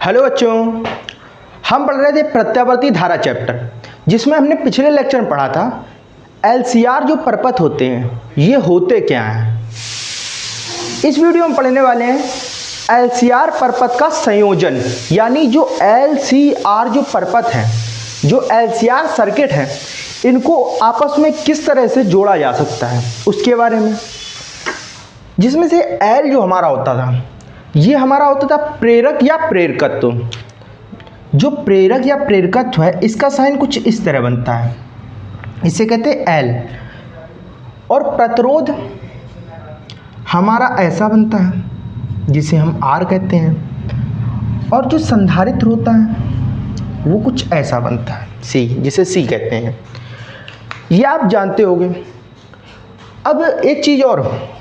Hello बच्चों, हम पढ़ रहे थे प्रत्यावर्ती धारा चैप्टर, जिसमें हमने पिछले लेक्चर में पढ़ा था एलसीआर जो परपथ होते हैं ये होते क्या हैं। इस वीडियो में पढ़ने वाले हैं एलसीआर परपथ का संयोजन, यानी जो एलसीआर जो परपथ है, जो एलसीआर सर्किट है, इनको आपस में किस तरह से जोड़ा जा सकता है उसके बारे में। जिसमें से एल जो हमारा होता था, ये हमारा होता था प्रेरक या प्रेरकत्व। जो प्रेरक या प्रेरकत्व है इसका साइन कुछ इस तरह बनता है, इसे कहते हैं एल। और प्रतिरोध हमारा ऐसा बनता है जिसे हम आर कहते हैं। और जो संधारित्र होता है वो कुछ ऐसा बनता है सी, जिसे सी कहते हैं। ये आप जानते होंगे। अब एक चीज़ और,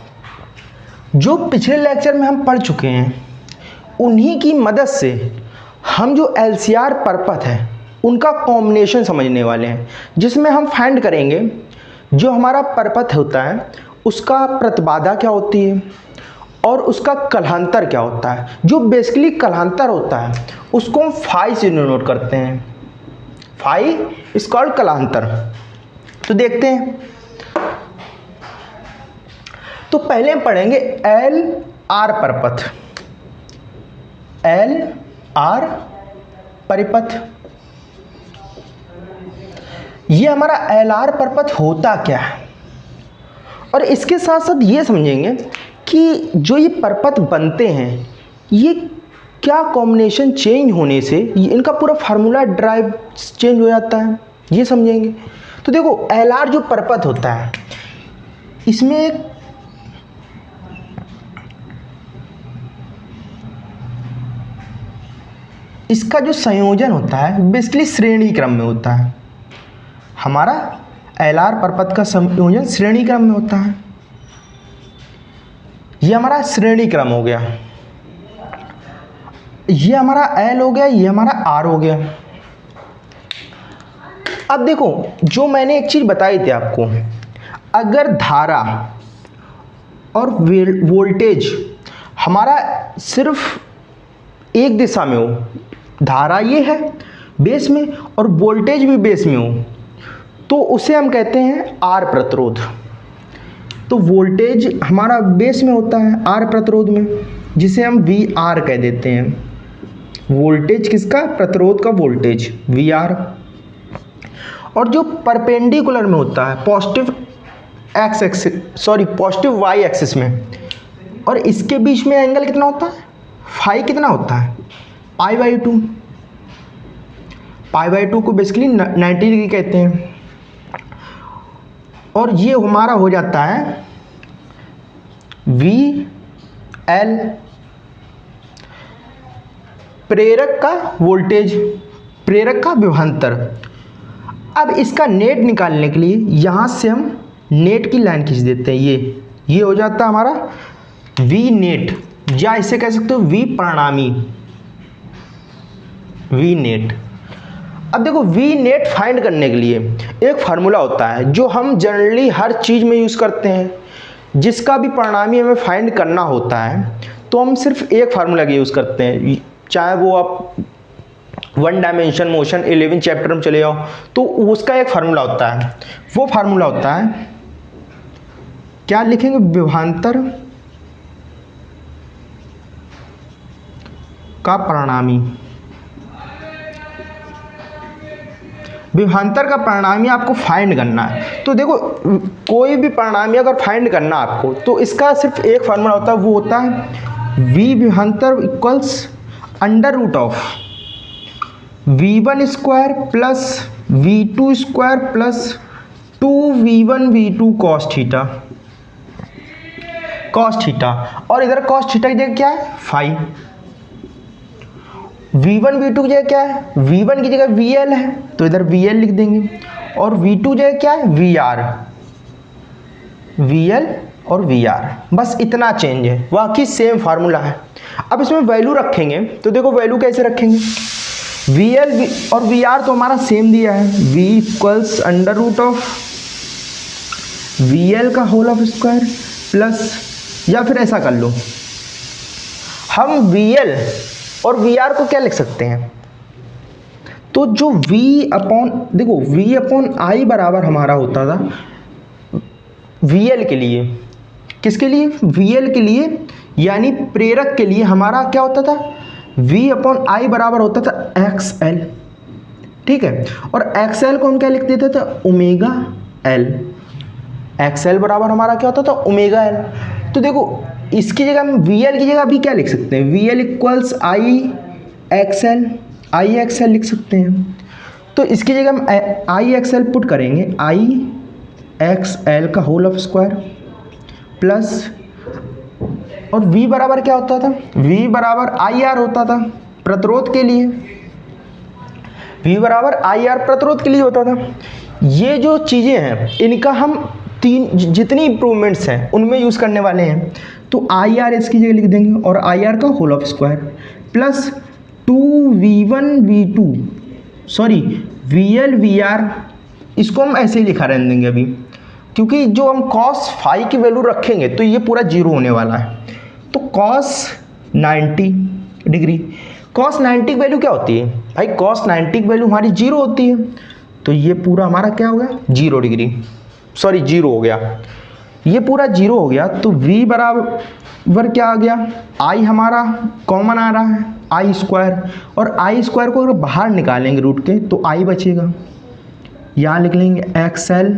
जो पिछले लेक्चर में हम पढ़ चुके हैं उन्हीं की मदद से हम जो एलसीआर परपथ है उनका कॉम्बिनेशन समझने वाले हैं, जिसमें हम फाइंड करेंगे जो हमारा परपथ होता है उसका प्रतिबाधा क्या होती है और उसका कलांतर क्या होता है। जो बेसिकली कलांतर होता है उसको हम फाई से डिनोट करते हैं। फाई इज कॉल्ड कलांतर। तो देखते हैं। तो पहले हम पढ़ेंगे एल आर परपथ। एल आर परिपथ, ये हमारा एल आर परपथ होता क्या है, और इसके साथ साथ ये समझेंगे कि जो ये परपथ बनते हैं ये क्या कॉम्बिनेशन चेंज होने से इनका पूरा फार्मूला ड्राइव चेंज हो जाता है, ये समझेंगे। तो देखो, एल आर जो परपथ होता है इसमें इसका जो संयोजन होता है बेसिकली श्रेणी क्रम में होता है। हमारा एलआर परपथ का संयोजन श्रेणी क्रम में होता है। ये हमारा श्रेणी क्रम हो गया, ये हमारा एल हो गया, ये हमारा आर हो गया। अब देखो, जो मैंने एक चीज बताई थी आपको, अगर धारा और वोल्टेज हमारा सिर्फ एक दिशा में हो, धारा ये है बेस में और वोल्टेज भी बेस में हो, तो उसे हम कहते हैं आर प्रतिरोध। तो वोल्टेज हमारा बेस में होता है आर प्रतिरोध में, जिसे हम वी आर कह देते हैं। वोल्टेज किसका? प्रतिरोध का वोल्टेज वी आर। और जो परपेंडिकुलर में होता है positive X axis, sorry positive Y axis में, और इसके बीच में एंगल कितना होता है? फाई कितना होता है? Pi by two. Pi by two को बेसिकली 90 डिग्री कहते हैं। और ये हमारा हो जाता है वी एल, प्रेरक का वोल्टेज, प्रेरक का विभवांतर। अब इसका नेट निकालने के लिए यहां से हम नेट की लाइन खींच देते हैं। ये हो जाता है हमारा वी नेट, या इसे कह सकते हो वी परिणामी, वी नेट। अब देखो, वी नेट फाइंड करने के लिए एक फार्मूला होता है जो हम जनरली हर चीज में यूज करते हैं। जिसका भी परिणामी हमें फाइंड करना होता है तो हम सिर्फ एक फार्मूला का यूज करते हैं। चाहे वो आप वन डायमेंशन मोशन 11 चैप्टर में चले जाओ तो उसका एक फार्मूला होता है। वो फार्मूला होता है, क्या लिखेंगे? विभवांतर का परिणामी। विभवांतर का परिणामी आपको फाइंड करना है। तो देखो, कोई भी परिणामी अगर फाइंड करना आपको, तो इसका सिर्फ एक फार्मूला होता है, वो होता है वी विभवांतर equals under root of v1 square plus v2 square plus 2v1 v2 cos theta, cos theta. और इधर कॉस थीटा की जगह क्या है? फाई। v1 v2 की जगह क्या है? v1 की जगह vl है तो इधर vl लिख देंगे, और v2 जगह क्या है? vr, vl और vr। बस इतना चेंज है, बाकी सेम फार्मूला है। अब इसमें वैल्यू रखेंगे तो देखो वैल्यू कैसे रखेंगे? vl और vr तो हमारा सेम दिया है, v equals under root of vl का होल ऑफ स्क्वायर प्लस, या फिर ऐसा कर लो, हम VL और वी आर को क्या लिख सकते हैं, तो जो v अपॉन, देखो v अपॉन आई बराबर हमारा होता था VL के लिए, किसके लिए, VL के लिए, यानी प्रेरक के लिए हमारा क्या होता था, v अपॉन आई बराबर होता था XL, ठीक है। और XL को हम क्या लिख देते थे, ओमेगा L, XL बराबर हमारा क्या होता था, ओमेगा L। तो देखो इसकी जगह हम VL की जगह भी क्या लिख सकते हैं, VL इक्वल्स IXL लिख सकते हैं। तो इसकी जगह हम IXL पुट करेंगे, IXL का होल ऑफ स्क्वायर प्लस, और V बराबर क्या होता था, V बराबर IR होता था प्रतिरोध के लिए, V बराबर IR प्रतिरोध के लिए होता था। ये जो चीज़ें हैं इनका हम तीन जितनी इंप्रूवमेंट्स हैं उनमें यूज़ करने वाले हैं। तो IR इसकी जगह लिख देंगे और IR का whole of square plus 2V1V2 sorry VL VR, इसको हम ऐसे ही लिखा रहने देंगे अभी, क्योंकि जो हम cos फाई की वैल्यू रखेंगे तो ये पूरा जीरो होने वाला है। तो cos 90 डिग्री, cos 90 की वैल्यू क्या होती है भाई, cos 90 की वैल्यू हमारी जीरो होती है, तो ये पूरा हमारा क्या हो गया, जीरो डिग्री, सॉरी जीरो हो गया, ये पूरा जीरो हो गया। तो V बराबर क्या आ गया, I हमारा कॉमन आ रहा है I स्क्वायर, और I स्क्वायर को अगर बाहर निकालेंगे रूट के तो I बचेगा, यहाँ लिख लेंगे XL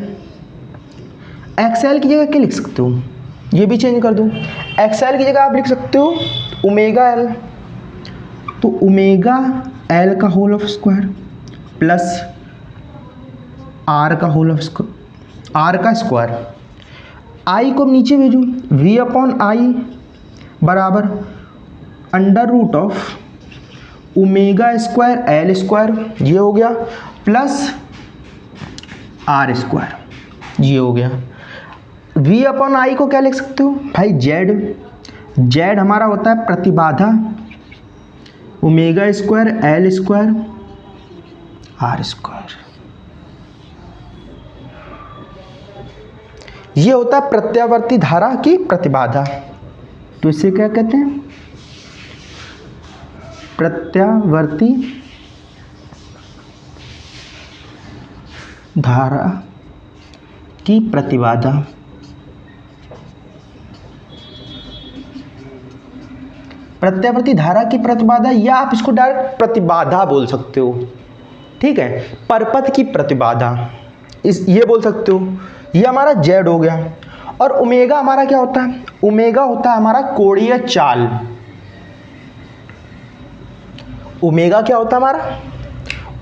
की जगह क्या लिख सकते हो, ये भी चेंज कर दूँ, XL की जगह आप लिख सकते हो ओमेगा L, तो ओमेगा L का whole of square plus R का होल ऑफ स्क्वायर, R का स्क्वायर, I को नीचे भेजूँ, V अपॉन I बराबर under root of omega square L square, ये हो गया, प्लस R स्क्वायर, ये हो गया। V अपॉन I को क्या लिख सकते हो भाई, Z हमारा होता है प्रतिबाधा, omega square L square R square, ये होता है प्रत्यावर्ती धारा की प्रतिबाधा। तो इसे क्या कहते हैं, प्रत्यावर्ती धारा की प्रतिबाधा। प्रत्यावर्ती धारा की प्रतिबाधा, या आप इसको डायरेक्ट प्रतिबाधा बोल सकते हो, ठीक है, परपथ की प्रतिबाधा ये बोल सकते हो। ये हमारा Z हो गया, और ओमेगा हमारा क्या होता है, ओमेगा होता है हमारा कोणीय चाल। ओमेगा क्या होता है हमारा,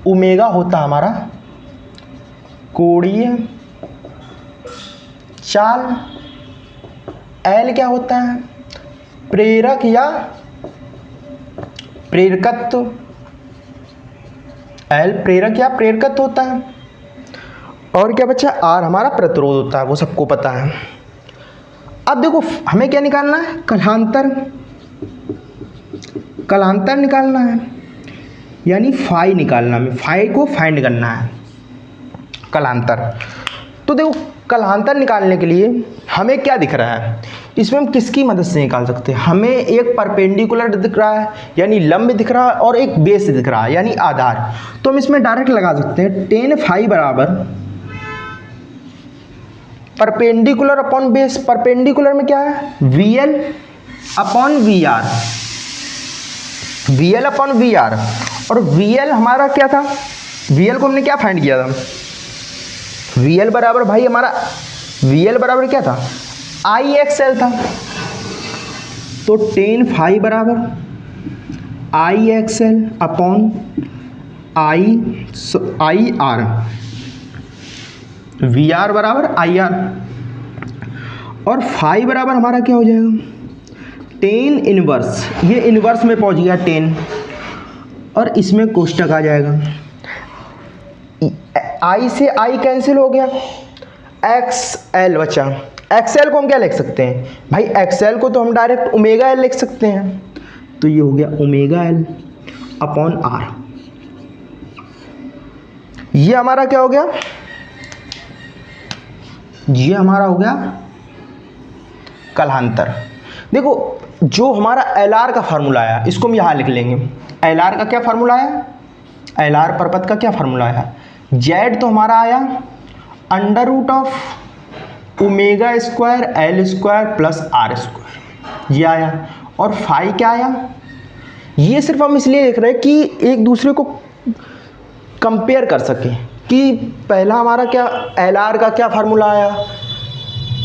ओमेगा होता है हमारा कोणीय चाल। L क्या होता है, प्रेरक या प्रेरकत्व, L प्रेरक या प्रेरकत्व होता है, और क्या बच्चा, R हमारा प्रतिरोध होता है, वो सबको पता है। अब देखो हमें क्या निकालना है, कलांतर निकालना है, यानी फाई निकालना है, फाई को फाइंड करना है, कलांतर। तो देखो कलांतर निकालने के लिए हमें क्या दिख रहा है, इसमें हम किसकी मदद से निकाल सकते हैं, हमें एक परपेंडिकुलर दिख रहा है यानी लंब दिख रहा है, और एक बेस दिख रहा है यानी आधार। तो हम इसमें डायरेक्ट लगा सकते हैं, टेन फाई बराबर परपेंडिकुलर अपॉन बेस। परपेंडिकुलर में क्या है, VL upon VR, VL upon VR, और VL हमारा क्या था, VL को हमने क्या फाइंड किया था, VL बराबर भाई हमारा, VL बराबर क्या था, IXL था। तो टेन फाई बराबर IXL अपॉन IR, VR बराबर IR, और फाई बराबर हमारा क्या हो जाएगा, टेन इनवर्स, ये इनवर्स में पहुंच गया 10, और इसमें कोष्टक आ जाएगा, I से I कैंसिल हो गया, XL बचा। XL को हम क्या लिख सकते हैं भाई, XL को तो हम डायरेक्ट ओमेगा L लिख सकते हैं, तो ये हो गया ओमेगा L अपॉन R। ये हमारा क्या हो गया, ये हमारा हो गया कलांतर। देखो जो हमारा एल आर का फार्मूला आया इसको हम यहाँ लिख लेंगे। एल आर का क्या फार्मूला आया, एल आर परपथ का क्या फार्मूला आया, जेड तो हमारा आया under root of omega square L square plus R square, ये आया। और फाई क्या आया, ये सिर्फ हम इसलिए लिख रहे हैं कि एक दूसरे को कंपेयर कर सकें कि पहला हमारा क्या एल आर का क्या फार्मूला आया,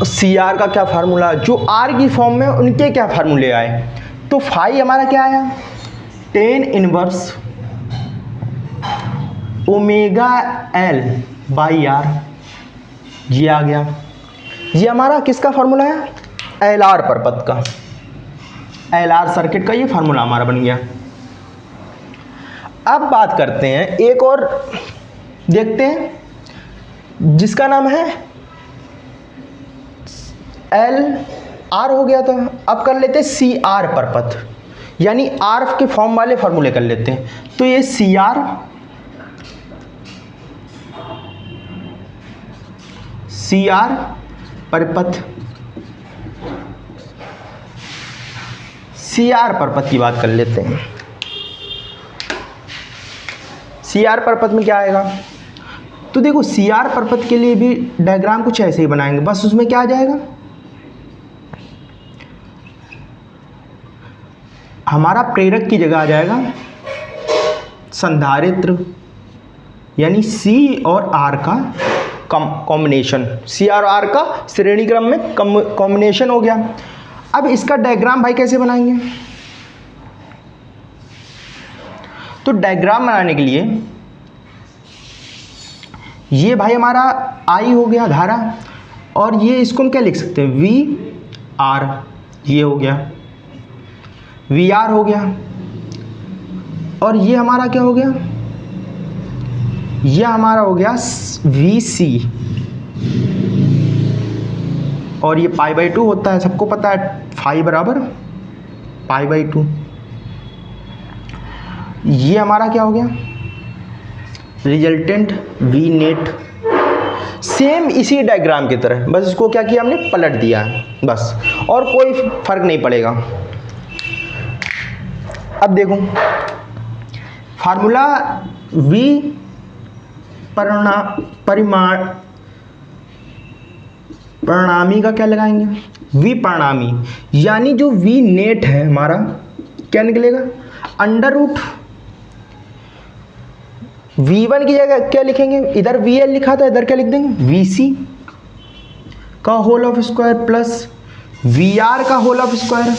सी आर का क्या फार्मूला, जो आर की फॉर्म में उनके क्या फार्मूले आए। तो फाई हमारा क्या आया, tan inverse omega L by R, ये आ गया। ये हमारा किसका फार्मूला है, एल आर परपथ का, एल आर सर्किट का ये फार्मूला हमारा बन गया। अब बात करते हैं एक और देखते हैं जिसका नाम है एल आर हो गया था। अब कर लेते हैं सी आर परपथ, यानी आर के फॉर्म वाले फार्मूले कर लेते हैं। तो ये सी आर परपथ, सी आर परपथ की बात कर लेते हैं। सी आर परपथ में क्या आएगा, तो देखो सी आर परपथ के लिए भी डायग्राम कुछ ऐसे ही बनाएंगे, बस उसमें क्या आ जाएगा, हमारा प्रेरक की जगह आ जाएगा संधारित्र, यानी सी और आर का कॉम्बिनेशन, सी और आर का श्रेणी क्रम में कॉम्बिनेशन हो गया। अब इसका डायग्राम भाई कैसे बनाएंगे, तो डायग्राम बनाने के लिए ये भाई हमारा आई हो गया धारा, और ये इसको हम क्या लिख सकते हैं, वी आर, ये हो गया वी आर हो गया। और ये हमारा क्या हो गया, ये हमारा हो गया वी सी, और ये पाई बाई 2 होता है, सबको पता है, फाई बराबर पाई बाई 2। ये हमारा क्या हो गया, रिजल्टेंट वी नेट, सेम इसी डायग्राम की तरह, बस इसको क्या किया हमने, पलट दिया है बस, और कोई फर्क नहीं पड़ेगा। अब देखो फार्मूला वी परिणामी का क्या लगाएंगे, वी परिणामी, यानी जो वी नेट है हमारा क्या निकलेगा, अंडर रूट V1 की जगह क्या लिखेंगे, इधर VL लिखा था, इधर क्या लिख देंगे, VC का whole of square plus VR का whole of square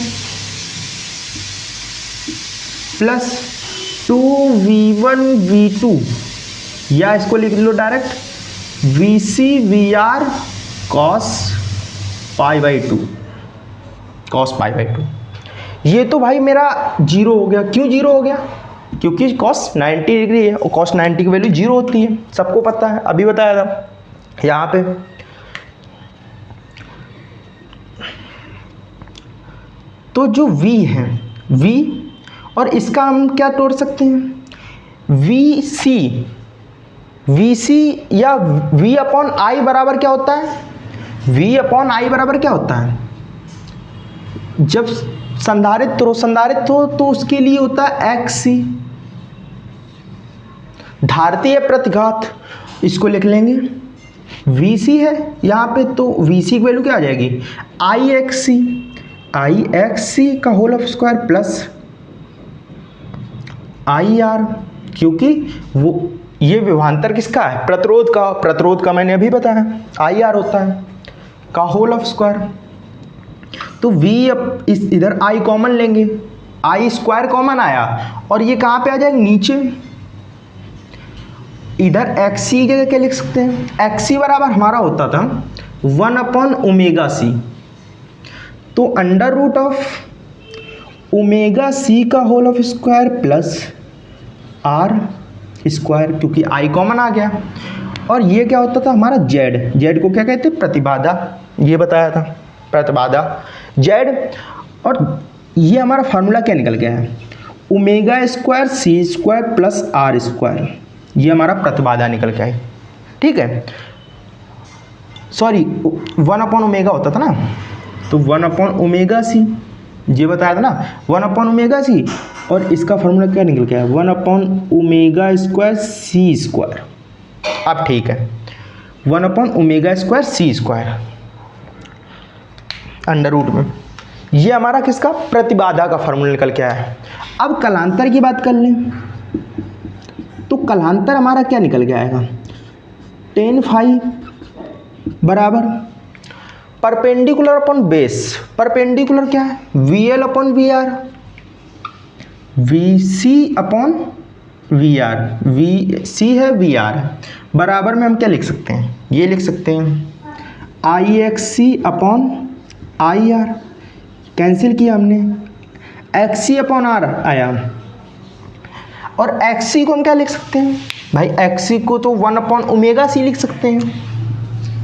plus 2V1 V2, या इसको लिख लो direct VC VR cos pi by 2, cos pi by 2। ये तो भाई मेरा जीरो हो गया, क्यों जीरो हो गया, क्योंकि cos 90 डिग्री है और cos 90 की वैल्यू जीरो होती है, सबको पता है, अभी बताया था यहाँ पे। तो जो V है, V, और इसका हम क्या तोड़ सकते हैं, VC या V अपॉन आई बराबर क्या होता है, V अपॉन आई बराबर क्या होता है, जब संधारित्र हो तो उसके लिए होता है XC, धारतीय प्रतिघात, इसको लिख लेंगे VC है यहाँ पे, तो VC की वैल्यू क्या आ जाएगी, IXC का whole of square plus IR, क्योंकि वो ये विभवांतर किसका है, प्रतिरोध का मैंने अभी बताया IR होता है, का होल ऑफ स्क्वायर। तो V इधर I कॉमन लेंगे, I स्क्वायर कॉमन आया, और ये कहाँ पे आ जाएगा, नीचे, इधर XC की जगह क्या लिख सकते हैं, XC बराबर हमारा होता था 1 अपॉन ओमेगा C, तो under root of omega C का whole of square plus R square, क्योंकि I कॉमन आ गया। और ये क्या होता था हमारा Z को क्या कहते हैं, प्रतिबाधा, ये बताया था प्रतिबाधा Z। और ये हमारा फार्मूला क्या निकल गया है, omega square C square plus R square, ये हमारा प्रतिबाधा निकल गया है, ठीक है। सॉरी 1 अपॉन ओमेगा होता था ना, तो 1 अपॉन ओमेगा C ये बताया था ना 1/ओमेगा c, और इसका फॉर्मूला क्या निकल गया 1/ओमेगा² अब ठीक है 1/ओमेगा² अंडर रूट में, ये हमारा किसका प्रतिबाधा का फॉर्मूला निकल के आया है। अब कलांतर की बात कर लें तो कलांतर हमारा क्या निकल के आएगा tan phi बराबर परपेंडिकुलर अपॉन बेस, परपेंडिकुलर क्या है VL/VR, VC/VR, VC है VR बराबर में हम क्या लिख सकते हैं, ये लिख सकते हैं IXC/IR, कैंसिल किया हमने, XC/R आया, और XC को हम क्या लिख सकते हैं भाई, XC को तो 1/ओमेगा c लिख सकते हैं,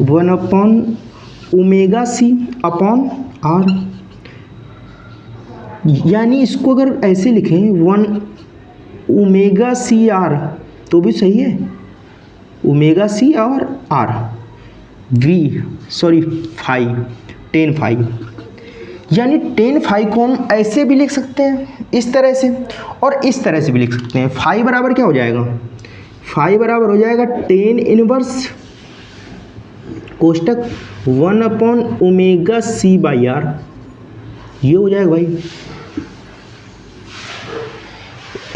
1/ओमेगा c/R, यानी इसको अगर ऐसे लिखें 1/ओमेगा CR तो भी सही है, ओमेगा c और R, फाई tan phi, यानी tan phi को हम ऐसे भी लिख सकते हैं इस तरह से, और इस तरह से भी लिख सकते हैं। फाई बराबर क्या हो जाएगा, फाई बराबर हो जाएगा tan इनवर्स कोष्टक 1/ओमेगा c/R, ये हो जाएगा भाई।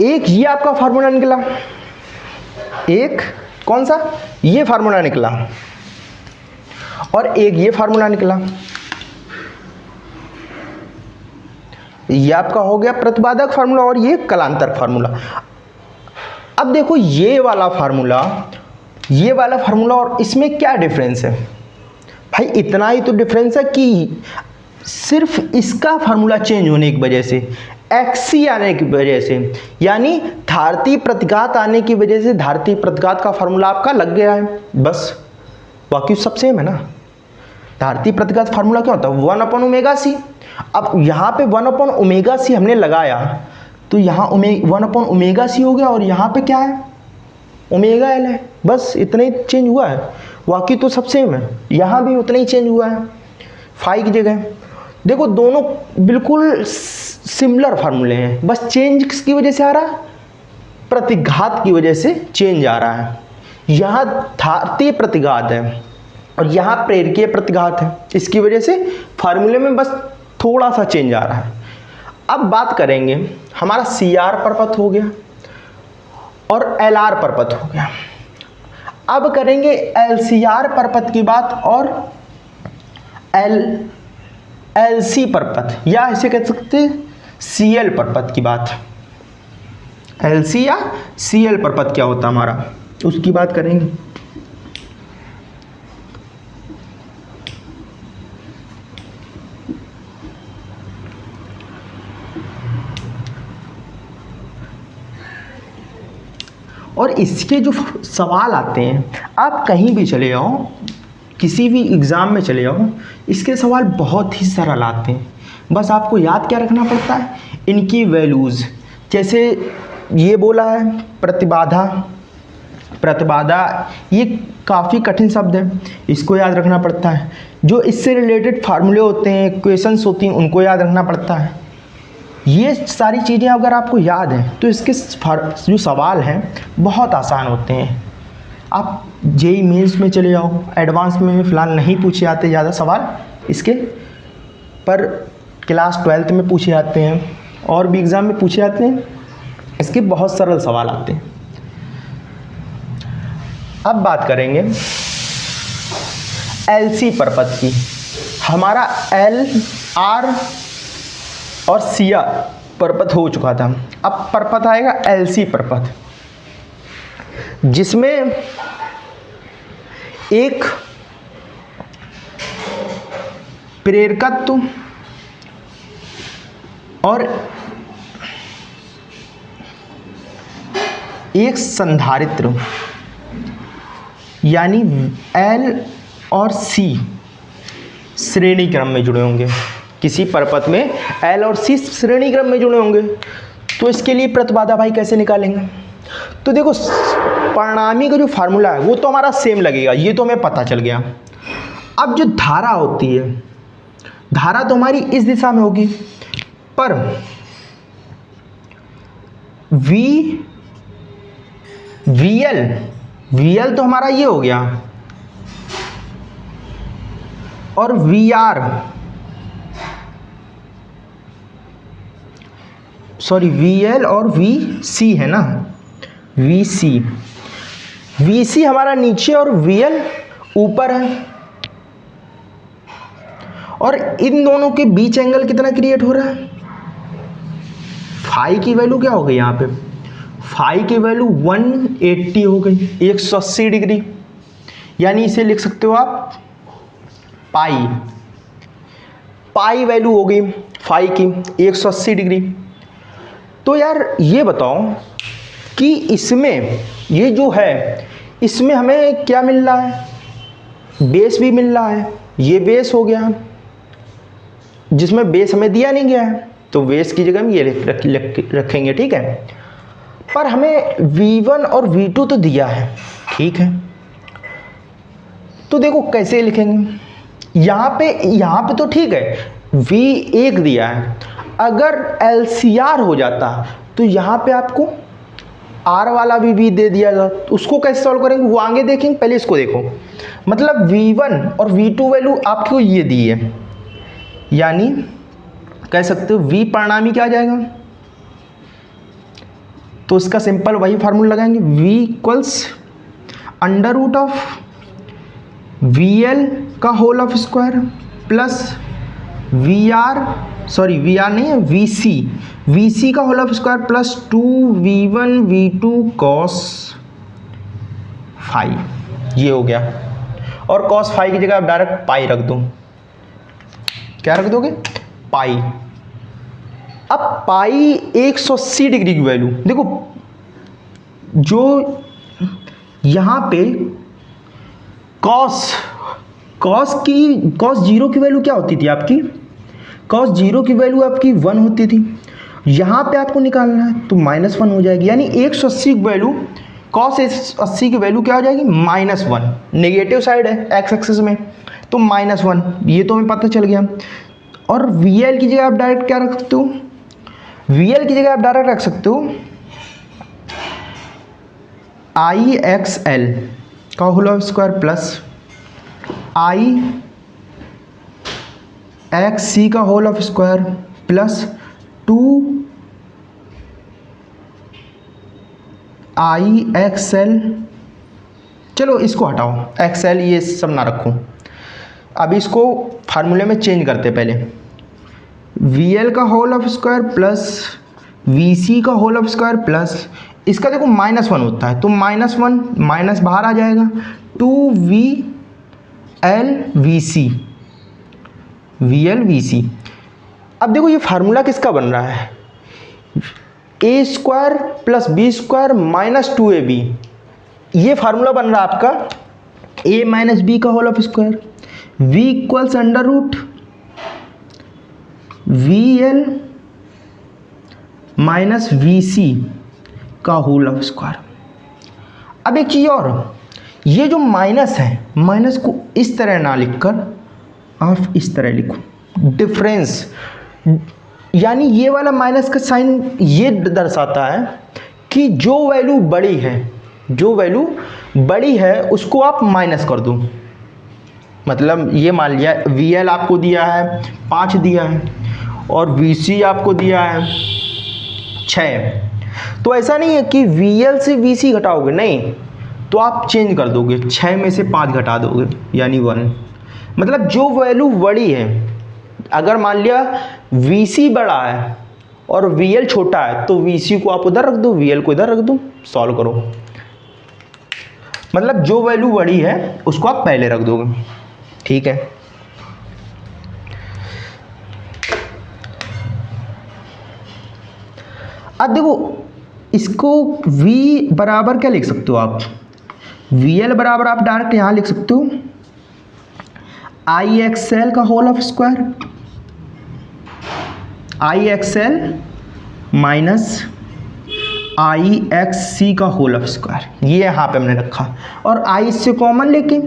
एक ये आपका फार्मूला निकला, एक कौन सा ये फार्मूला निकला, और एक ये फार्मूला निकला, ये आपका हो गया प्रतिबाधक फार्मूला और ये कलांतर फार्मूला। अब देखो ये वाला फार्मूला और इसमें क्या डिफरेंस है भाई, इतना ही तो डिफरेंस है कि सिर्फ इसका फार्मूला चेंज होने की वजह से, XC आने की वजह से, यानी धारती प्रतिघात आने की वजह से धारती प्रतिघात का फार्मूला आपका लग गया है, बस बाकी सब सेम है ना। धारती प्रतिघात फार्मूला क्या होता है 1/ओमेगा c, अब यहाँ पे 1/ओमेगा c हमने लगाया तो यहाँ 1/ओमेगा c हो गया, और यहाँ पे क्या है ओमेगा l है, बस इतना ही चेंज हुआ है, बाकी तो सब सेम है। यहाँ भी उतना ही चेंज हुआ है फाई की जगह। देखो दोनों बिल्कुल सिमिलर फार्मूले हैं, बस चेंज किसकी वजह से आ रहा है, प्रतिघात की वजह से चेंज आ रहा है। यहाँ धारतीय प्रतिघात है और यहाँ प्रेरकीय प्रतिघात है, इसकी वजह से फार्मूले में बस थोड़ा सा चेंज आ रहा है। अब बात करेंगे, हमारा CR परपथ हो गया और LR परपथ हो गया, अब करेंगे LCR परपथ की बात और LC परपथ, या इसे कह सकते हैं CL परपथ की बात। LC या CL परपथ क्या होता है हमारा, उसकी बात करेंगे। और इसके जो सवाल आते हैं, आप कहीं भी चले जाओ, किसी भी एग्ज़ाम में चले जाओ, इसके सवाल बहुत ही सरल आते हैं। बस आपको याद क्या रखना पड़ता है, इनकी वैल्यूज़। जैसे ये बोला है प्रतिबाधा, ये काफ़ी कठिन शब्द है, इसको याद रखना पड़ता है। जो इससे रिलेटेड फार्मूले होते हैं, इक्वेशंस होती हैं, उनको याद रखना पड़ता है। ये सारी चीज़ें अगर आपको याद हैं तो इसके जो सवाल हैं बहुत आसान होते हैं। आप जेईई मेंस में चले जाओ, एडवांस में फ़िलहाल नहीं पूछे जाते ज़्यादा सवाल इसके, पर क्लास 12th में पूछे जाते हैं और भी एग्ज़ाम में पूछे जाते हैं, इसके बहुत सरल सवाल आते हैं। अब बात करेंगे LC परपथ की। हमारा L, R और CR परपथ हो चुका था, अब परपथ आएगा LC परपथ, जिसमें एक प्रेरकत्व और एक संधारित्र, यानी L और C श्रेणी क्रम में जुड़े होंगे। किसी परपथ में L और C श्रेणी क्रम में जुड़े होंगे, तो इसके लिए प्रतिबाधा भाई कैसे निकालेंगे। तो देखो परिणामी का जो फार्मूला है वो तो हमारा सेम लगेगा, ये तो हमें पता चल गया। अब जो धारा होती है, धारा तो हमारी इस दिशा में होगी, पर VL तो हमारा ये हो गया, और VR सॉरी VL और VC है ना, VC हमारा नीचे और VL ऊपर है, और इन दोनों के बीच एंगल कितना क्रिएट हो रहा है, फाई की वैल्यू क्या हो गई यहाँ पे, फाई की वैल्यू 180 हो गई, 180 डिग्री। यानी इसे लिख सकते हो आप पाई वैल्यू हो गई फाई की 180 डिग्री। तो यार ये बताओ कि इसमें ये जो है इसमें हमें क्या मिल रहा है, बेस भी मिल रहा है, ये बेस हो गया, जिसमें बेस हमें दिया नहीं गया है तो बेस की जगह हम ये रखेंगे, ठीक है। पर हमें V1 और V2 तो दिया है, ठीक है। तो देखो कैसे लिखेंगे, यहाँ पे तो ठीक है V1 दिया है, अगर LCR हो जाता तो यहाँ पे आपको R वाला भी V दे दिया जाता, तो उसको कैसे सॉल्व करेंगे वो आगे देखेंगे, पहले इसको देखो। मतलब V1 और V2 वैल्यू आपको ये दी है, यानी कह सकते हो V परिणामी क्या आ जाएगा, तो इसका सिंपल वही फार्मूला लगाएंगे, V equals under root of VL का whole of square plus VR नहीं है VC का whole of square plus 2V1 V2 cos phi, ये हो गया। और cos फाई की जगह आप डायरेक्ट पाई रख दो, क्या रख दोगे, पाई। अब पाई 180 डिग्री की वैल्यू देखो, जो यहाँ पे cos जीरो की वैल्यू क्या होती थी आपकी, cos जीरो की वैल्यू आपकी 1 होती थी, यहाँ पे आपको निकालना है तो -1 हो जाएगी। यानी 180 की वैल्यू cos 80 की वैल्यू क्या हो जाएगी, -1, नेगेटिव साइड है एक्स एक्सिस में, तो -1, ये तो हमें पता चल गया। और VL की जगह आप डायरेक्ट क्या रख सकते हो, VL की जगह आप डायरेक्ट रख सकते हो IXL का whole of square plus IXC का whole of square plus 2IXL, चलो इसको हटाओ, XL ये सब ना रखो, अब इसको फार्मूले में चेंज करते पहले, VL का whole of square plus VC का होल ऑफ स्क्वायर प्लस इसका देखो -1 होता है, तो -1 माइनस बाहर आ जाएगा, 2VL VC। अब देखो ये फार्मूला किसका बन रहा है, A square plus B square minus 2AB, ये फार्मूला बन रहा है आपका A माइनस B का whole of square, V equals under root VL minus VC का होल ऑफ स्क्वायर। अब एक चीज़ और, ये जो माइनस है, माइनस को इस तरह ना लिखकर आप इस तरह लिखो, डिफरेंस, यानी ये वाला माइनस का साइन ये दर्शाता है कि जो वैल्यू बड़ी है उसको आप माइनस कर दो। मतलब ये मान लिया VL आपको दिया है 5 दिया है और VC आपको दिया है 6, तो ऐसा नहीं है कि VL से VC घटाओगे, नहीं, तो आप चेंज कर दोगे, 6 में से 5 घटा दोगे यानी 1। मतलब जो वैल्यू बड़ी है, अगर मान लिया VC बड़ा है और VL छोटा है तो VC को आप उधर रख दो, VL को इधर रख दो, सॉल्व करो। मतलब जो वैल्यू बड़ी है उसको आप पहले रख दोगे, ठीक है। अब देखो इसको V बराबर क्या लिख सकते हो आप, VL बराबर आप डायरेक्ट यहां लिख सकते हो IXL का whole of square, IXL minus IXC का होल ऑफ स्क्वायर, ये यहाँ पे हमने रखा, और I से कॉमन लेके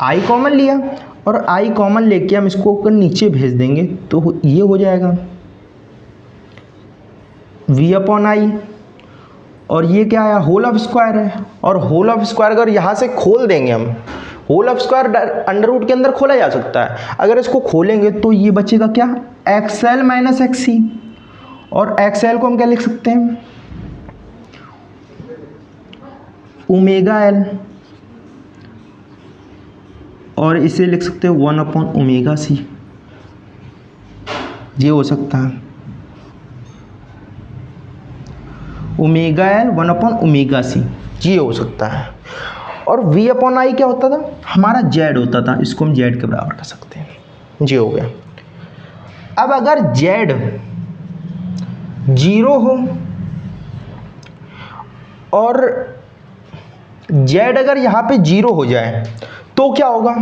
I कॉमन लिया, और I कॉमन लेके हम इसको नीचे भेज देंगे तो ये हो जाएगा v अपॉन आई, और ये क्या है, होल ऑफ स्क्वायर है। और होल ऑफ स्क्वायर अगर यहाँ से खोल देंगे हम, whole of square under root के अंदर खोला जा सकता है, अगर इसको खोलेंगे तो ये बचेगा क्या, एक्सएल माइनस एक्सी। और एक्सएल को हम क्या लिख सकते हैं, ओमेगा एल, और इसे लिख सकते हैं 1 अपॉन ओमेगा सी। ये हो सकता है omega L 1 upon omega C, ये हो सकता है। और v अपॉन आई क्या होता था, हमारा z होता था, इसको हम z के बराबर कर सकते हैं, ये हो गया। अब अगर z 0 हो और z अगर यहाँ पे 0 हो जाए तो क्या होगा,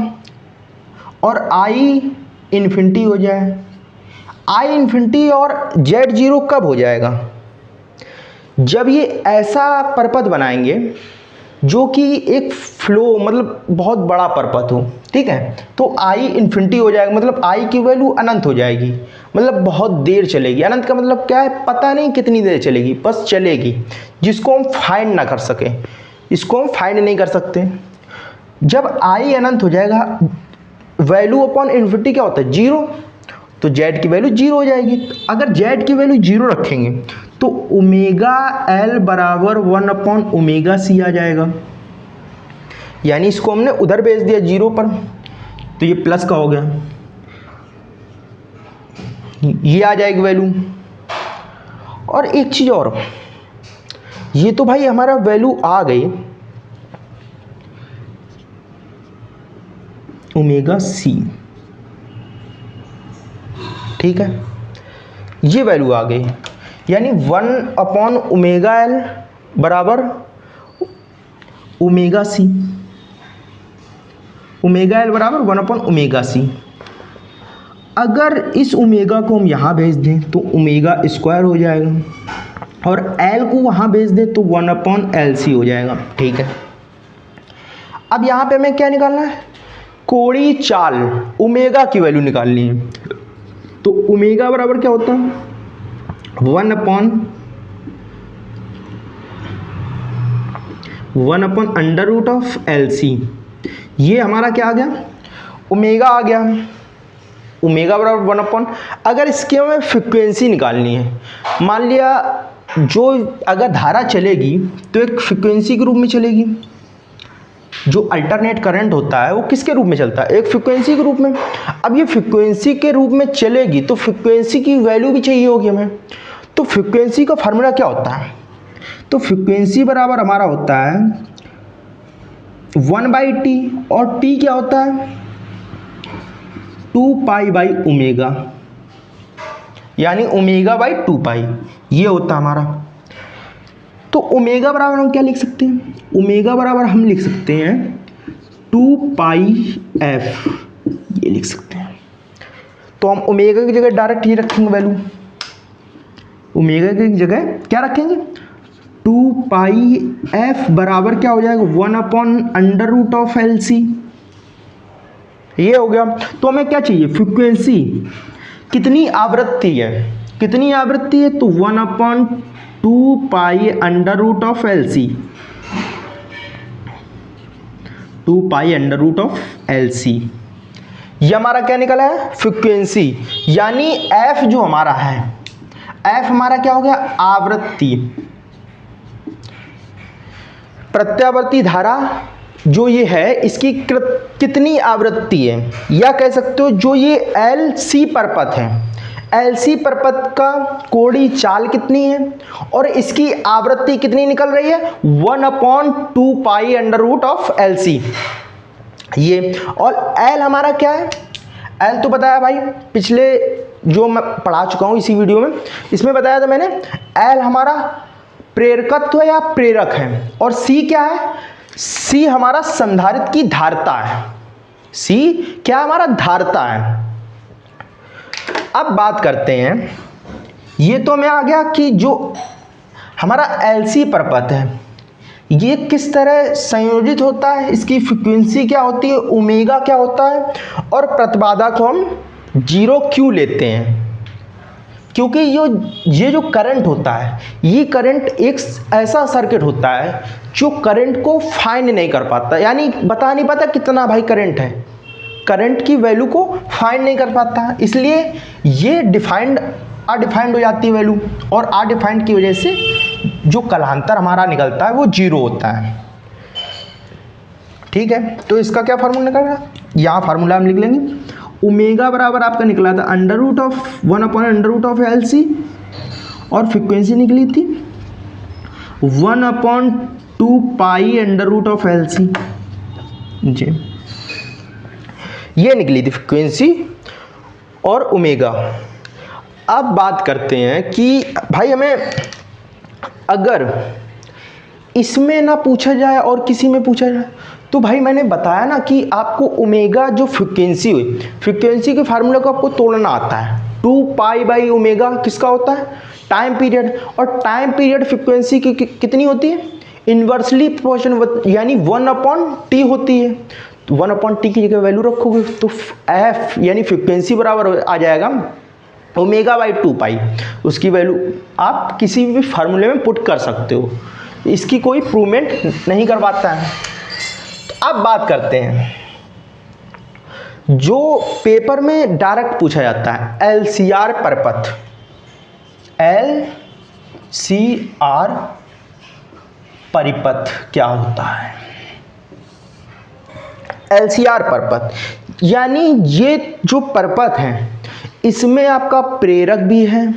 और i इन्फिनिटी हो जाए, i इन्फिनिटी और z 0 कब हो जाएगा, जब ये ऐसा परपथ बनाएंगे जो कि एक फ्लो मतलब बहुत बड़ा परपथ हो, ठीक है। तो i इन्फिनिटी हो जाएगा, मतलब i की वैल्यू अनंत हो जाएगी, मतलब बहुत देर चलेगी। अनंत का मतलब क्या है, पता नहीं कितनी देर चलेगी, बस चलेगी, जिसको हम फाइंड ना कर सके, इसको हम फाइंड नहीं कर सकते। जब i अनंत हो जाएगा, वैल्यू अपॉन इन्फिनिटी क्या होता है, 0, तो z की वैल्यू 0 हो जाएगी। अगर z की वैल्यू 0 रखेंगे तो ओमेगा एल बराबर 1 अपॉन ओमेगा सी आ जाएगा, यानी इसको हमने उधर भेज दिया 0 पर, तो ये प्लस का हो गया, ये आ जाएगी वैल्यू। और एक चीज़ और, ये तो भाई हमारा वैल्यू आ गई ओमेगा सी, ठीक है, ये वैल्यू आ गई, यानी 1 अपॉन ओमेगा एल बराबर ओमेगा सी, ओमेगा एल बराबर 1 अपॉन ओमेगा सी। अगर इस ओमेगा को हम यहाँ भेज दें तो ओमेगा स्क्वायर हो जाएगा, और एल को वहाँ भेज दें तो 1 अपॉन एल सी हो जाएगा, ठीक है। अब यहाँ पे हमें क्या निकालना है, कोणीय चाल, ओमेगा की वैल्यू निकालनी है। तो ओमेगा बराबर क्या होता है, 1 upon under root of L C. ये हमारा क्या आ गया, ओमेगा आ गया, ओमेगा बराबर 1 अपॉन, अगर इसके हमें फ्रिक्वेंसी निकालनी है, मान लिया जो अगर धारा चलेगी तो एक फ्रिक्वेंसी के रूप में चलेगी, जो अल्टरनेट करंट होता है वो किसके रूप में चलता है, एक फ्रिक्वेंसी के रूप में। अब ये फ्रिक्वेंसी के रूप में चलेगी तो फ्रिक्वेंसी की वैल्यू भी चाहिए होगी हमें, तो फ्रिक्वेंसी का फार्मूला क्या होता है, तो फ्रिक्वेंसी बराबर हमारा होता है 1/t, और t क्या होता है 2π/ओमेगा, यानी ओमेगा/2π, ये होता है हमारा। तो ओमेगा बराबर हम क्या लिख सकते हैं, ओमेगा बराबर हम लिख सकते हैं 2πf, ये लिख सकते हैं। तो हम ओमेगा की जगह डायरेक्ट ये रखेंगे वैल्यू, ओमेगा की जगह क्या रखेंगे 2πf बराबर क्या हो जाएगा 1 upon under root of L C, ये हो गया। तो हमें क्या चाहिए, फ्रिक्वेंसी, कितनी आवृत्ति है, कितनी आवृत्ति है, तो 1 upon 2π under root of L C, 2π under root of L C, ये हमारा क्या निकला है, फ्रिक्वेंसी। यानी f जो हमारा है, f हमारा क्या हो गया, आवृत्ति, प्रत्यावर्ती धारा जो ये है इसकी कितनी आवृत्ति है, या कह सकते हो जो ये एल सी परपथ है, एल सी परपथ का कोणीय चाल कितनी है और इसकी आवृत्ति कितनी निकल रही है, 1 upon 2π under root of L C, ये। और एल हमारा क्या है, एल तो बताया भाई पिछले जो मैं पढ़ा चुका हूँ इसी वीडियो में, इसमें बताया था मैंने, एल हमारा प्रेरकत्व या प्रेरक है, और सी क्या है, सी हमारा संधारित्र की धारिता है, सी क्या हमारा धारिता है। अब बात करते हैं, ये तो मैं आ गया कि जो हमारा एलसी परपथ है ये किस तरह संयोजित होता है, इसकी फ्रीक्वेंसी क्या होती है, ओमेगा क्या होता है, और प्रतिबाधा को हम 0 क्यों लेते हैं, क्योंकि ये जो करंट होता है, ये करंट एक ऐसा सर्किट होता है जो करंट को फाइंड नहीं कर पाता, यानी बता नहीं पाता कितना भाई करंट है, करंट की वैल्यू को फाइंड नहीं कर पाता, इसलिए ये डिफाइंड अनडिफाइंड हो जाती है वैल्यू, और अनडिफाइंड की वजह से जो कलांतर हमारा निकलता है वो 0 होता है। ठीक है, तो इसका क्या फार्मूला निकलेगा, यहाँ फार्मूला हम लिख लेंगे। ओमेगा बराबर आपका निकला था √1/√LC, और फ्रीक्वेंसी निकली थी 1/2π√LC जी, ये निकली थी फ्रीक्वेंसी और ओमेगा। अब बात करते हैं कि भाई हमें अगर इसमें ना पूछा जाए और किसी में पूछा जाए, तो भाई मैंने बताया ना कि आपको ओमेगा जो फ्रीक्वेंसी हुई, फ्रीक्वेंसी के फार्मूले को आपको तोड़ना आता है। 2π/ओमेगा किसका होता है, टाइम पीरियड, और टाइम पीरियड फ्रीक्वेंसी की कितनी होती है, इन्वर्सली प्रोपोर्शनल, यानी 1/t होती है। तो 1/t की जगह वैल्यू रखोगे तो f यानी फ्रीक्वेंसी बराबर आ जाएगा ω/2π, उसकी वैल्यू आप किसी भी फार्मूले में पुट कर सकते हो, इसकी कोई प्रूवमेंट नहीं कर पाता है। तो अब बात करते हैं जो पेपर में डायरेक्ट पूछा जाता है, LCR परपथ, LCR परिपथ क्या होता है। LCR परपथ यानी ये जो परपथ है इसमें आपका प्रेरक भी है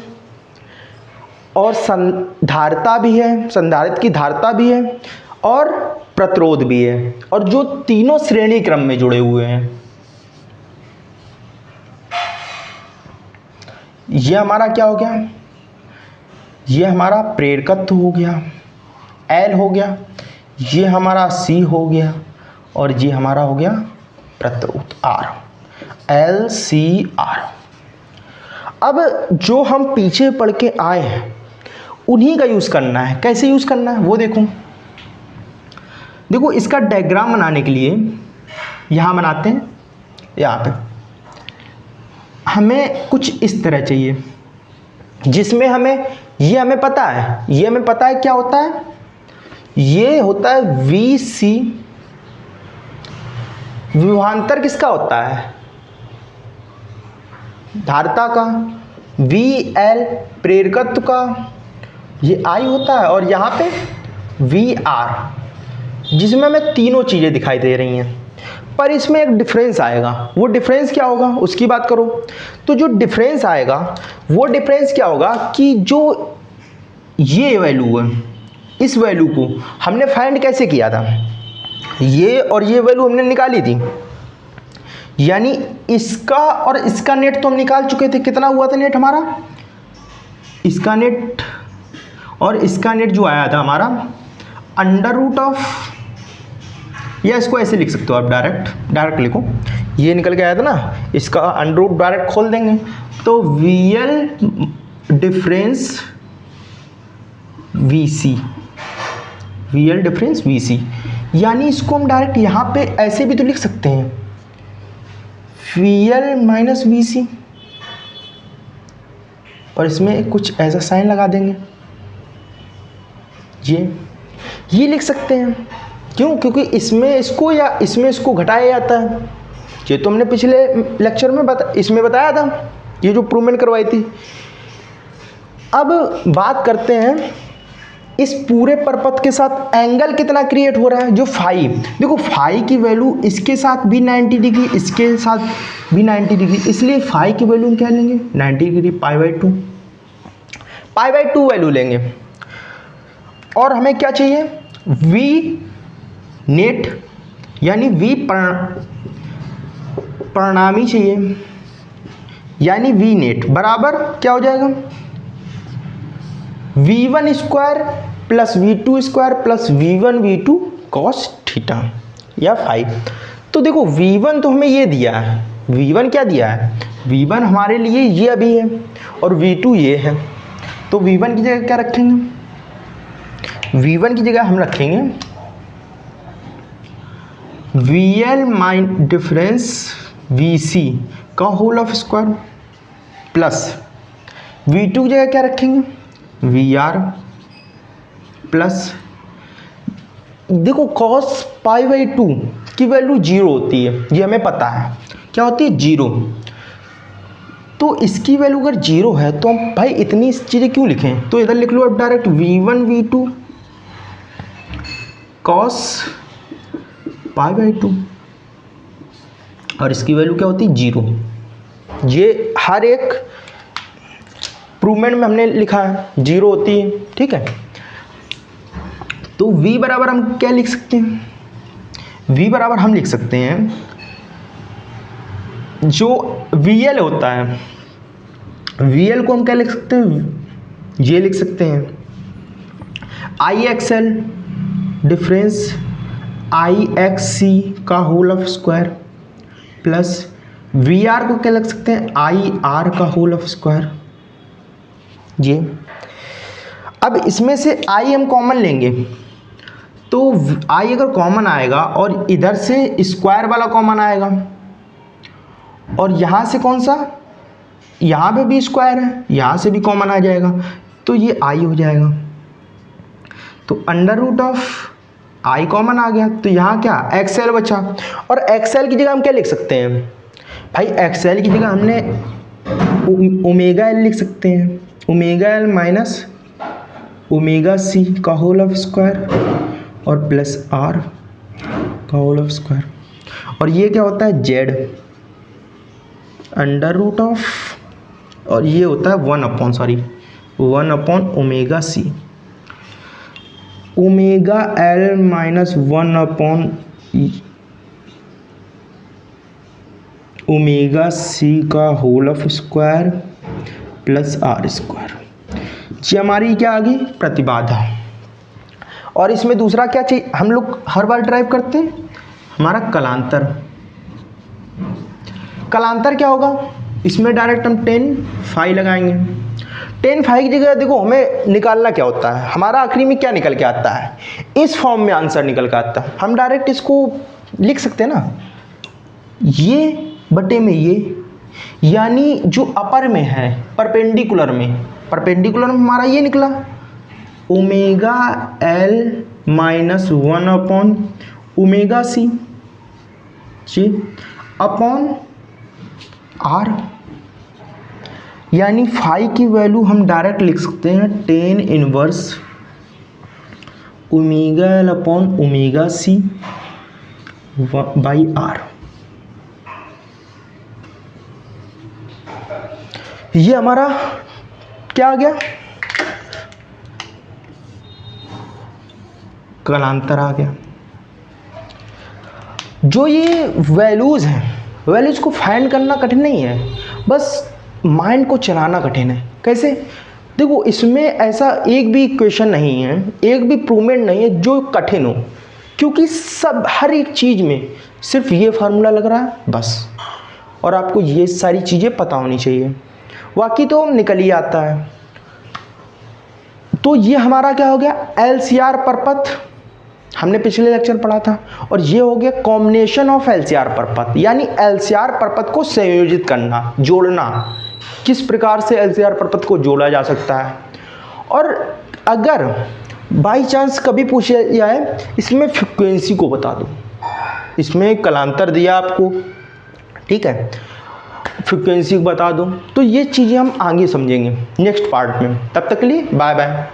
और संधारिता भी है, संधारित्र की धारिता भी है और प्रतिरोध भी है, और जो तीनों श्रेणी क्रम में जुड़े हुए हैं। ये हमारा क्या हो गया, ये हमारा प्रेरकत्व हो गया L हो गया, ये हमारा C हो गया, और ये हमारा हो गया प्रतिरोध R, LCR। अब जो हम पीछे पढ़ के आए हैं उन्हीं का यूज़ करना है। कैसे यूज़ करना है वो देखो इसका डायग्राम बनाने के लिए यहाँ बनाते हैं, यहाँ पे हमें कुछ इस तरह चाहिए जिसमें हमें पता है, ये हमें पता है क्या होता है, ये होता है VC, विभवांतर किसका होता है, धारिता का, VL प्रेरकत्व का, ये I होता है, और यहाँ पे VR, जिसमें हमें तीनों चीज़ें दिखाई दे रही हैं। पर इसमें एक डिफरेंस आएगा, वो डिफरेंस क्या होगा उसकी बात करो। तो जो डिफरेंस आएगा वो डिफरेंस क्या होगा कि जो ये वैल्यू है, इस वैल्यू को हमने फाइंड कैसे किया था, ये और ये वैल्यू हमने निकाली थी, यानी इसका और इसका नेट तो हम निकाल चुके थे। कितना हुआ था नेट हमारा, इसका नेट और इसका नेट जो आया था हमारा √, या इसको ऐसे लिख सकते हो आप, डायरेक्ट लिखो, ये निकल के आया था ना, इसका √ डायरेक्ट खोल देंगे तो VL difference VC, VL difference VC, यानी इसको हम डायरेक्ट यहाँ पे ऐसे भी तो लिख सकते हैं, VL - VC, और इसमें कुछ ऐसा साइन लगा देंगे, ये लिख सकते हैं। क्यों, क्योंकि इसमें इसको या इसमें इसको घटाया जाता है। ये तो हमने पिछले लेक्चर में इसमें बताया था, ये जो प्रूवमेंट करवाई थी। अब बात करते हैं इस पूरे परपथ के साथ एंगल कितना क्रिएट हो रहा है, जो फाई। देखो फाई की वैल्यू इसके साथ भी 90 डिग्री, इसके साथ भी 90 डिग्री, इसलिए फाई की वैल्यू हम क्या लेंगे 90 डिग्री, π/2 वैल्यू लेंगे। और हमें क्या चाहिए, V नेट यानी V परिणामी चाहिए, यानी V नेट बराबर क्या हो जाएगा, V1² + V2² + V1V2 cos theta या फाई। तो देखो V1 तो हमें ये दिया है, V1 क्या दिया है, V1 हमारे लिए ये अभी है और V2 ये है। तो V1 की जगह क्या रखेंगे, V1 की जगह हम रखेंगे VL डिफरेंस VC का whole of square plus V2 की जगह क्या रखेंगे, VR प्लस, देखो cos π/2 की वैल्यू 0 होती है, ये हमें पता है, क्या होती है 0। तो इसकी वैल्यू अगर 0 है तो हम भाई इतनी चीज़ें क्यों लिखें, तो इधर लिख लो अब डायरेक्ट V1 V2 cos π/2 और इसकी वैल्यू क्या होती है 0। ये हर एक प्रूवमेंट में हमने लिखा है 0 होती है, ठीक है। तो V बराबर हम क्या लिख सकते हैं, V बराबर हम लिख सकते हैं जो VL होता है, VL को हम क्या लिख सकते हैं, ये लिख सकते हैं IXL डिफरेंस IXC का whole of square plus VR को क्या लिख सकते हैं IR का होल ऑफ स्क्वायर। ये अब इसमें से I हम कॉमन लेंगे, तो I अगर कॉमन आएगा और इधर से स्क्वायर वाला कॉमन आएगा और यहाँ से कौन सा, यहाँ पे भी स्क्वायर है, यहाँ से भी कॉमन आ जाएगा, तो ये I हो जाएगा। तो under root of I common आ गया, तो यहाँ क्या XL बचा, और XL की जगह हम क्या लिख सकते हैं भाई, XL की जगह हमने ओमेगा L लिख सकते हैं, omega L minus omega C का होल ऑफ स्क्वायर और प्लस R का होल ऑफ स्क्वायर, और ये क्या होता है Z अंडर रूट ऑफ, और ये होता है 1 upon omega C, omega L minus 1 upon omega C का whole of square plus R square. ये हमारी क्या आ गई प्रतिबाधा। और इसमें दूसरा क्या चाहिए, हम लोग हर बार ड्राइव करते हैं हमारा कलांतर। कलांतर क्या होगा, इसमें डायरेक्ट हम tan phi लगाएंगे। tan phi की जगह देखो हमें निकालना क्या होता है, हमारा आखिरी में क्या निकल के आता है, इस फॉर्म में आंसर निकल के आता है। हम डायरेक्ट इसको लिख सकते हैं ना, ये बटे में ये, यानी जो अपर में है परपेंडिकुलर में हमारा ये निकला omega L minus 1 upon omega C जी अपॉन R, यानी फाई की वैल्यू हम डायरेक्ट लिख सकते हैं tan inverse omega L upon omega C by R। ये हमारा क्या आ गया, कलांतर आ गया। जो ये वैल्यूज़ हैं, वैल्यूज़ को फाइंड करना कठिन नहीं है, बस माइंड को चलाना कठिन है। कैसे, देखो इसमें ऐसा एक भी इक्वेशन नहीं है, एक भी प्रूवमेंट नहीं है जो कठिन हो, क्योंकि सब हर एक चीज़ में सिर्फ ये फार्मूला लग रहा है बस, और आपको ये सारी चीज़ें पता होनी चाहिए, बाकी तो निकल ही आता है। तो ये हमारा क्या हो गया, LCR परपथ हमने पिछले लेक्चर पढ़ा था, और ये हो गया कॉम्बिनेशन ऑफ LCR परपथ, यानी LCR परपथ को संयोजित करना, जोड़ना, किस प्रकार से LCR परपथ को जोड़ा जा सकता है। और अगर बाई चांस कभी पूछा जाए इसमें फ्रीक्वेंसी को बता दो, इसमें कलांतर दिया आपको, ठीक है, फ्रीक्वेंसी को बता दो, तो ये चीज़ें हम आगे समझेंगे नेक्स्ट पार्ट में। तब तक के लिए बाय बाय।